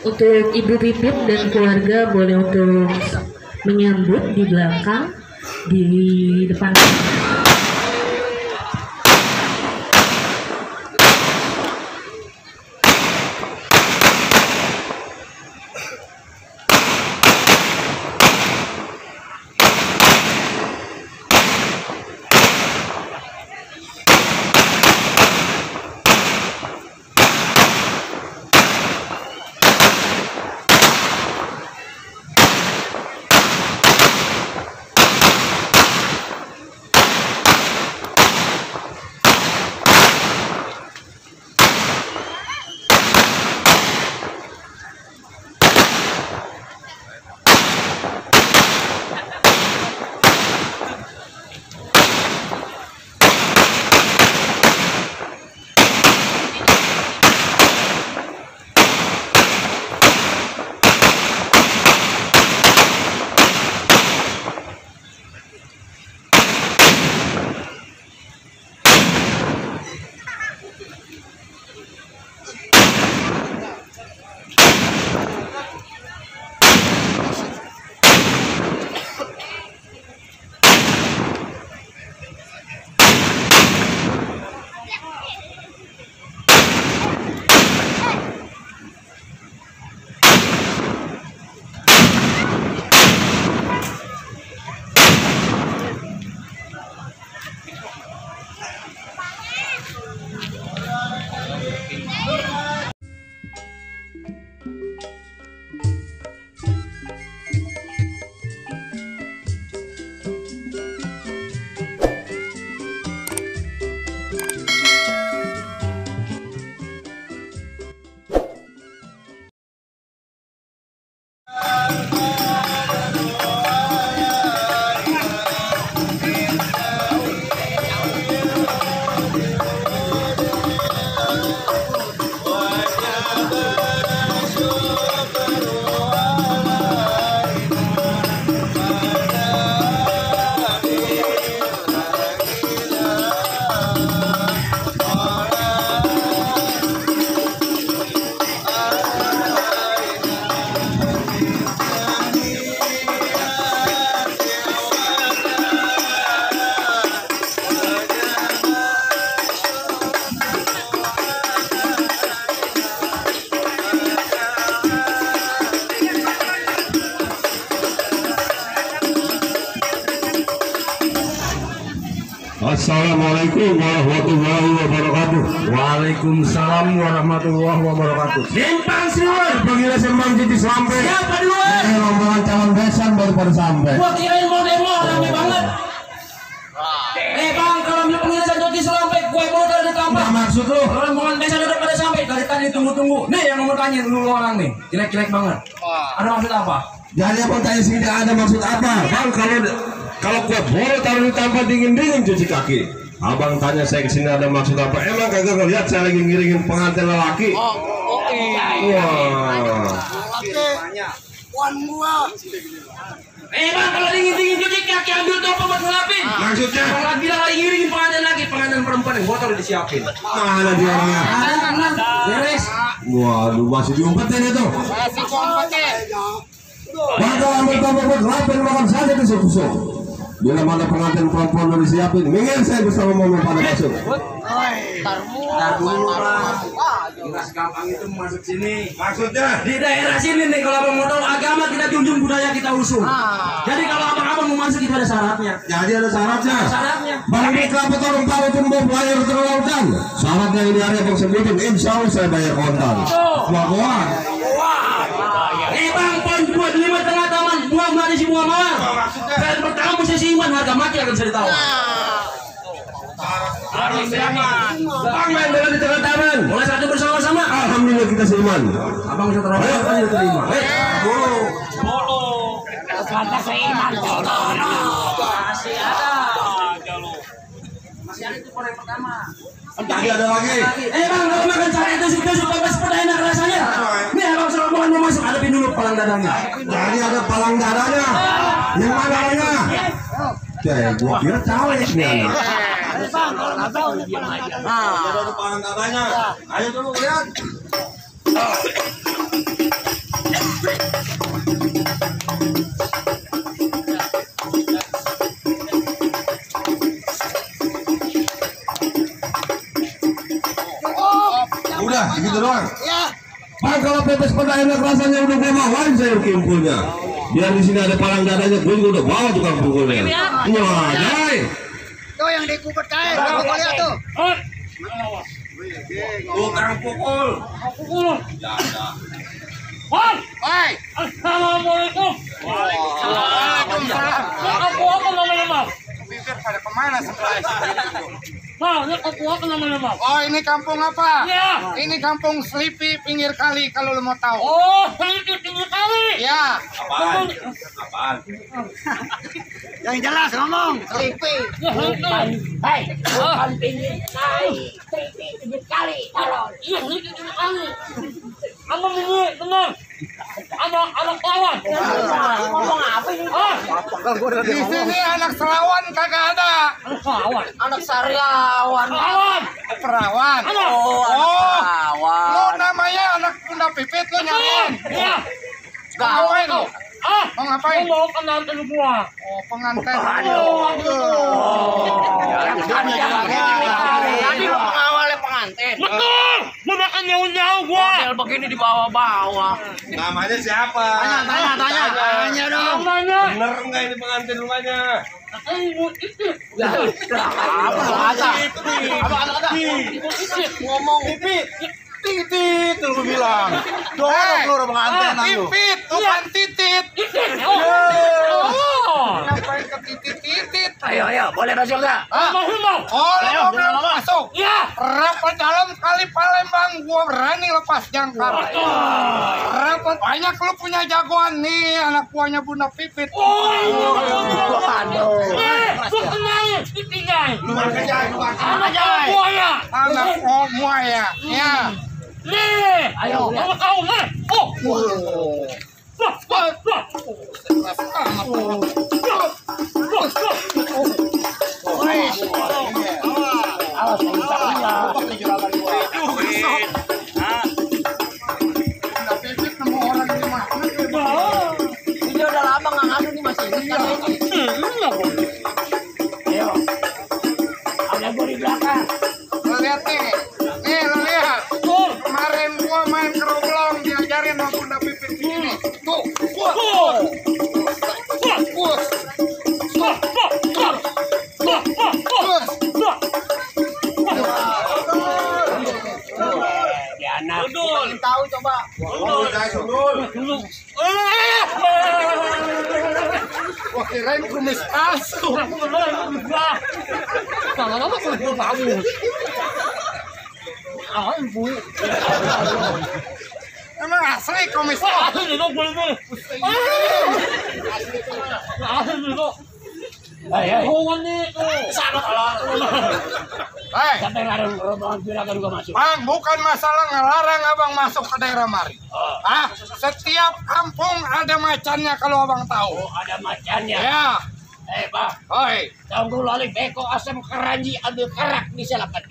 Untuk Ibu Pipit dan keluarga boleh untuk menyambut di belakang, di depan. Assalamualaikum warahmatullahi wabarakatuh. Waalaikumsalam warahmatullahi wabarakatuh. Simpang siur, panggilnya Simpang Cici sampai. Siapa duluan? Rombongan calon besan baru pada sampai. Gua kirain mau demo, rame banget. Bang, kalau pengilasan Cici sampai, gue mau dari tambah. Nah, maksud lu? Rombongan besan udah pada sampai. Dari tadi tunggu-tunggu. Nih yang mau tanya dulu orang nih, jelek-jelek banget. Ada maksud apa? Jadi apa tanya sih tidak ada maksud apa? Bang, kalau gua boleh taruh di tempat dingin-dingin cuci kaki. Abang tanya saya kesini ada maksud apa? Emang kagak ngeliat saya lagi ngiringin pengantin lelaki? Oke. Wah. Wan gua. Bang, kalau dingin-dingin cuci kaki ambil topi buat ngelapin. Maksudnya? Kalau bilang lagi ngiringin pengantin lagi, pengantin perempuan yang gua taruh disiapin. Mana dia orangnya? Beres. Waduh, masih diumpetin itu. Masih kompeten. Maka ambil topi buat ngelapin makan saja di susu. Bila mana pengantin perempuan udah disiapin, ingin saya bersama momen pada masuk. Ntar dulu Bang. Nggak segampang itu masuk sini. Maksudnya? Di daerah sini nih kalau abang mau tahu agama kita junjung, budaya kita usung. Jadi kalau abang-abang mau masuk itu ada syaratnya. Jadi ada syaratnya. Syaratnya. Bang di kelapa orang tahu itu mau bayar terlautan. Syaratnya ini hari abang sebutin, insya Allah saya bayar kontan. Wah. Bang, poin 25 tengah taman, buang mati si buang mawar. Dan pertama mesti seiman, harga mati akan bisa ditahu. Harus seiman. Bang main bola di tengah taman. Mulai satu bersama-sama. Alhamdulillah kita seiman. Abang bisa terima, abang bisa terima. Bolo. Kata seiman bolo. Masih ada. Masih ada itu poin pertama. Tadi ada lagi. Bang, kalau makan sate itu suka sepeda enak rasanya. Nih abang serombongan mau masuk, hadapin dulu palang dadanya. Jadi ada palang dadanya. Yang mana orangnya? Gua kira cawe nih anak. Bang, kalau nggak tahu diam aja. Ada palang dadanya. Ayo dulu lihat. doang. Ya. Bang, kalau pepes pada enak rasanya udah gue bawain sayur kimpulnya. Biar di sini ada palang dadanya, gue juga udah bawa tukang pukulnya. Wah, Jai. Tuh yang dikupet kain, pukul lihat tuh. Tukang pukul. Hai. Assalamualaikum. Waalaikumsalam. Apa namanya, Bang? Bibir pada kemana sebelah itu? Bang, ini apa namanya, Bang? Oh, ini kampung apa? Ya. Ini kampung Selipi pinggir kali kalau lo mau tahu. Oh, sedikit tinggi kali. Ya. Apaan? Apaan? Yang jelas ngomong. Selipi. Ya, itu. Hei, bukan pinggir kali, pinggir kali, calon. Iya, sedikit tinggi kali. Apa ini? Tenang. Anak lawan. Ngomong apa ini? Ah, Di sini anak selawan kagak ada. anak lawan. Anak sariawan. Lawan. Perawan. Anak. Oh, anak Lo perawan. namanya anak bunda pipit lo nyariin. Iya. Mau ngapain lo? Ah, Mau ngapain? mau pengantin gua. Oh, pengantin. Tadi lo pengawalnya pengantin. Betul. Mau makan jauh-jauh gua. Model begini di bawah-bawah. Namanya siapa? Tanya dong. Namanya. Bener enggak ini pengantin rumahnya? Ibu itu. Apa lo kata? Ibu itu. Ngomong. Titit lu bilang. Hei, Dorong pengantin lu. pipit, bukan titit. Oh. Ngapain ke titit-titit? Ayo, boleh masuk nggak? Masuk, Bang. Oh, lo mau bilang masuk? Ya. Rapat dalam kali Palembang, gua berani lepas jangkar. Rapat banyak lu punya jagoan nih, anak buahnya Bunda Pipit. Aduh. Lu kenalin, ditinggal. Anak Buaya. buaya, ya. Nih. Ayo. Sama kau, nih. Oh. Wah, wah, wah. Awas, ya. Bunda Pipit nemu orang di mana? Ini udah lama nggak ngadu nih masih ingat kan ini? Ayo. Ada gua di belakang. Lo lihat nih, lo lihat. Kemarin gua main keroblong diajarin sama Bunda Pipit begini. Tuh, Ya anak. Pengen tahu coba. gua kirain kumis palsu. Emang asli kumis palsu. Hei. Hei, Siapa yang larang rombongan juragan gua masuk? Bang, bukan masalah ngelarang abang masuk ke daerah mari. Setiap kampung ada macannya kalau abang tahu. Oh, ada macannya. Ya, Pak. hoi. Tunggu lali beko asam keranji ambil kerak di selapan.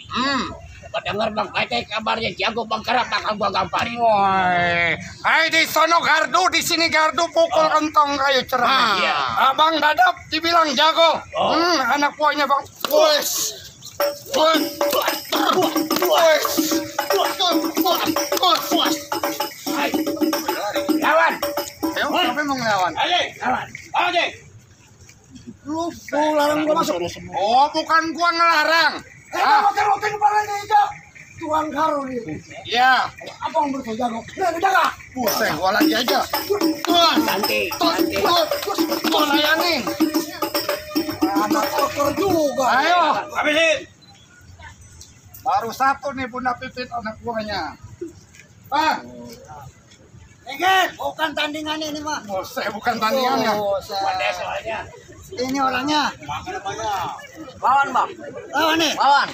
Dengar Bang Pete kabarnya jago Bang Kerak bakal gua gamparin. Woi, hai di sono gardu, di sini gardu pukul kentong kayu cerah. Iya. Abang Dadap dibilang jago. Anak buahnya Bang. Wes. Lawan. Ayo, siapa yang mau ngelawan? Lawan. Ayo, lu larang gua masuk. Oh, bukan gua ngelarang. Rokin kepalanya hijau. Tuan Karo nih. Ya, Apa yang berjago? Jaga. buset, gua lagi aja. Tuh, Nanti. tuh layanin. Anak kotor juga. Ayo. Habisin. Baru satu nih Bunda Pipit anak buahnya. Bang, Bukan tandingan ini mah. buset, bukan tandingannya. Pandai soalnya. Ini orangnya. Lawan Bang. Lawan nih. Lawan.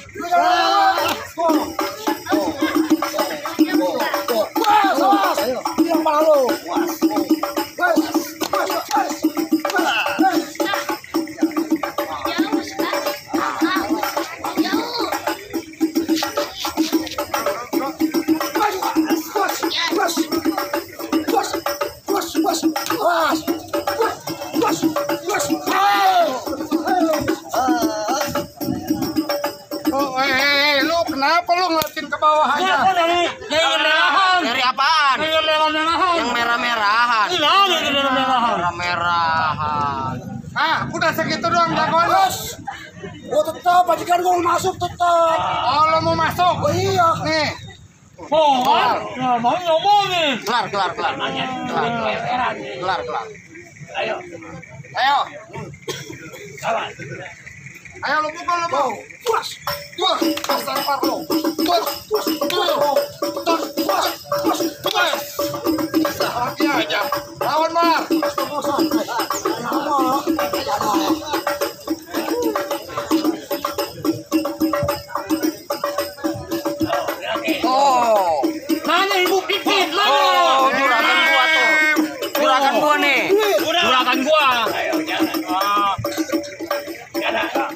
Yang malu. Lu kenapa lu ngeliatin ke itu doang jagoan lu. Oh tetap, majikan gue mau masuk tetap. Oh, lo mau masuk? Oh iya. Nih. Oh, nah, mau ngomong nih. Kelar. Ayo. Ayo lu pukul. Puas. Pasang parlo. Puas. Hati aja. Lawan Mar. Oh. Mana ibu pipit? Mana? Oh, juragan gua tuh. Juragan gua nih. Juragan gua. Ayo jangan. Jangan.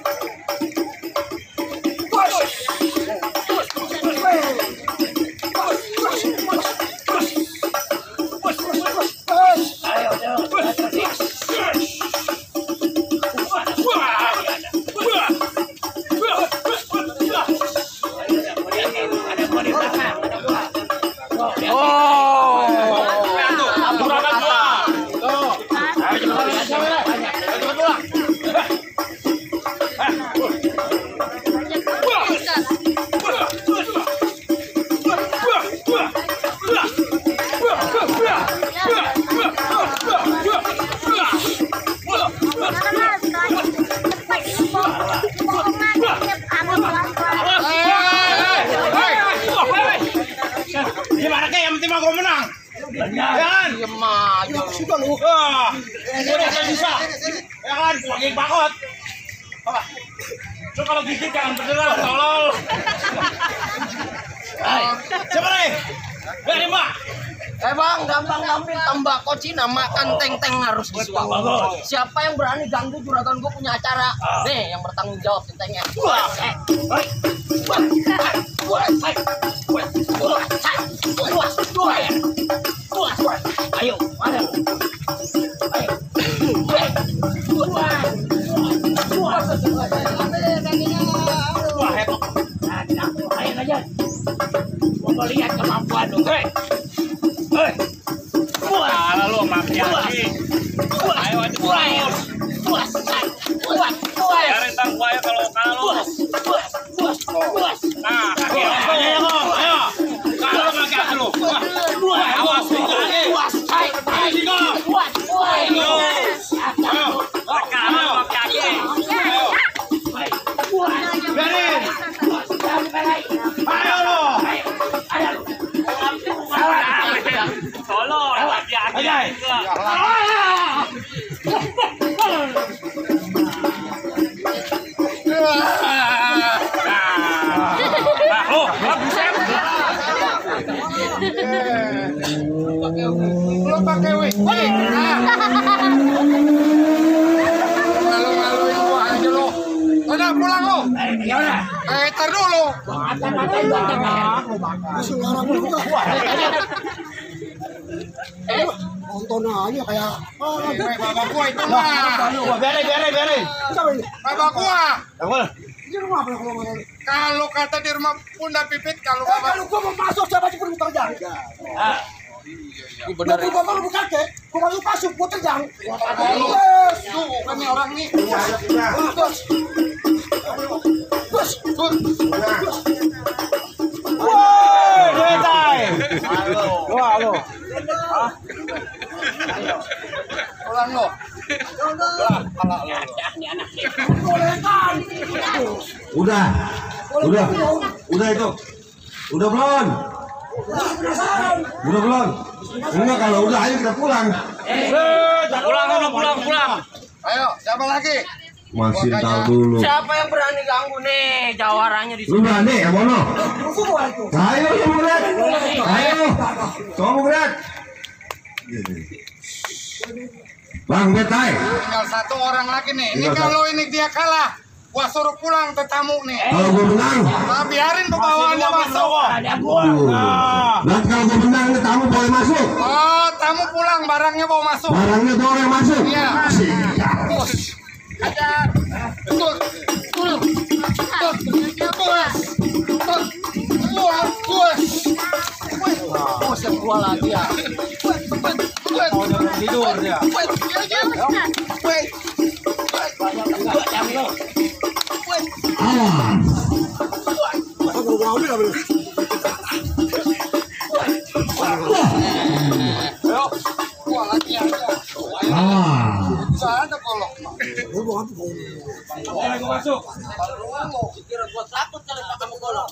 Gimana kayak yang penting mah gua menang. Jangan. Sudah lu. Udah bisa. Ya kan, lagi bakot. So kalau gigit jangan berderap, tolol. Siapa nih? Dari Mbak. Bang, gampang ngambil tembakau Cina, makan teng-teng harus disuap. Siapa yang berani ganggu juragan gue punya acara? Nih, yang bertanggung jawab tentengnya. Ayo, mana? Ayo aja. Mau lihat kemampuan dong, Lalu mafia lagi. Ayo aja. Biarin tang gua ya kalau kalah lu. Nah, kaki. Ayo. Kalau kaki lu. Awas lu kaki. Ayo. Kalah kaki. Ayo. Biarin. Ayo lo. Tolong, hati-hati. Lu pakai wig. Ngalu-ngaluin gua aja lu. Udah pulang lu. Ya udah. Tar dulu. Nonton aja kayak Bapak gua itu mah. Biarin. Bapak gua. di rumah apa kalau mana? Kalau kata di rumah Bunda Pipit kalau Kalau gua mau masuk siapa sih perlu terjang? Benar. Gua kalau bukan ke, gua mau masuk gua terjang. Yes, tuh kan nih orang nih. Halo. Pulang lo. Udah itu. Udah belum? Enggak, kalau udah ayo kita pulang. Pulang. Ayo, siapa lagi? Masih tahu dulu. Siapa yang berani ganggu nih jawarannya di Lu sini? berani ya Mono? Ayo kamu berat. Ayo. Kamu berat. Bang Betai. Tinggal satu orang lagi nih. Ini kalau ini dia kalah, gua suruh pulang ke tamu nih. Kalau gue menang, Nah, biarin pembawaannya masuk. nanti kalau gue menang ini tamu boleh masuk. Oh, tamu pulang, barangnya bawa masuk. Barangnya boleh masuk. Iya. Ajar. Oh, gua lagi ya. Tidur dia. Wait. Ada kolok. Kira gua takut kali Pak kamu golok.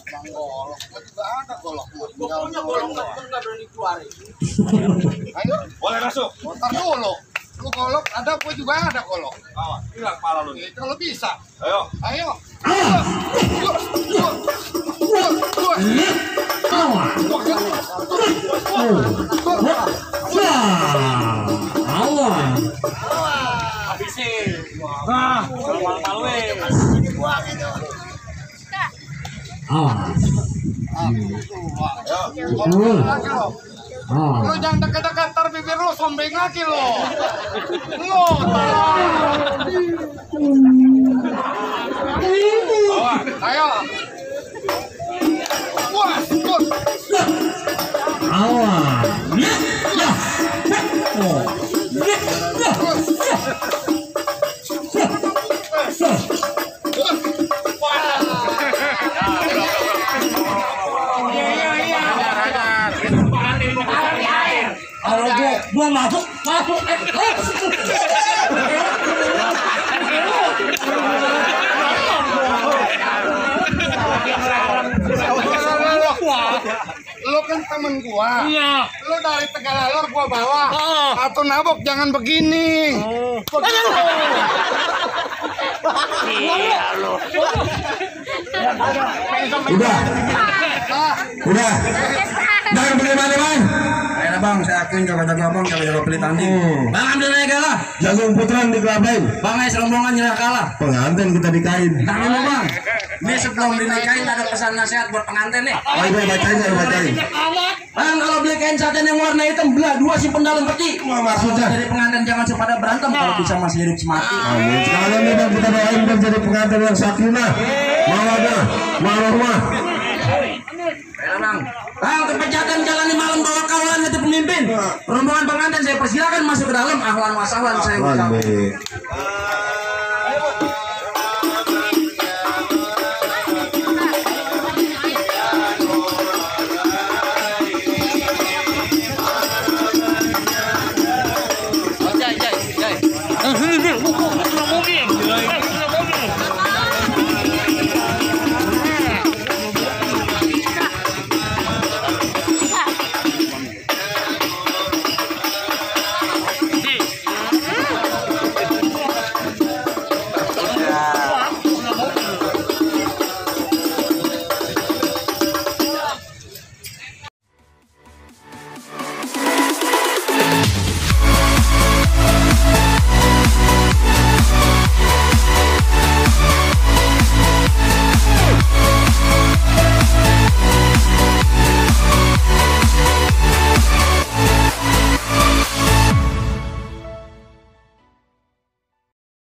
Juga ada kolok. Gua punya golok enggak berani keluarin. Ayo, Boleh masuk. motor dulu. Lu kolok ada, gua juga ada kolok. Awas, hilang pala lu. Kalau bisa. Ayo. Ayo. Habisin. Nah, malu-malu Lu jangan dekat-dekat, ntar bibir lu sombeng lagi lo. Lu, ayo. Wah, good. Kalau gua masuk. Lu kan temen gua. Iya. Lu dari Tegalalur gua bawa. Atau nabok jangan begini. Udah. Jangan pilih mana bang? Ayo bang, saya akuin jaga-jaga bang, jaga-jaga pilih tanding. Bang ambil naik kalah. Jagung putran di kelabeng. Bang ayo serombongan nyerah kalah. Pengantin kita dikain. Nah dulu bang, ini sebelum dinikahin ada pesan nasihat buat pengantin nih. Ayo bacain. Bang kalau beli kain satin yang warna hitam belah dua simpen dalam peti. Maksudnya? Jadi pengantin jangan pada berantem kalau bisa masih hidup semati. Amin. Sekalian nih bang, kita doain bang jadi pengantin yang sakinah, mawadah, warahmah. Ayo bang, bang kepejatan jalani malam bawa kawan itu pemimpin. Rombongan pengantin saya persilakan masuk ke dalam. Ahlan wa sahlan saya ucapkan. Amin.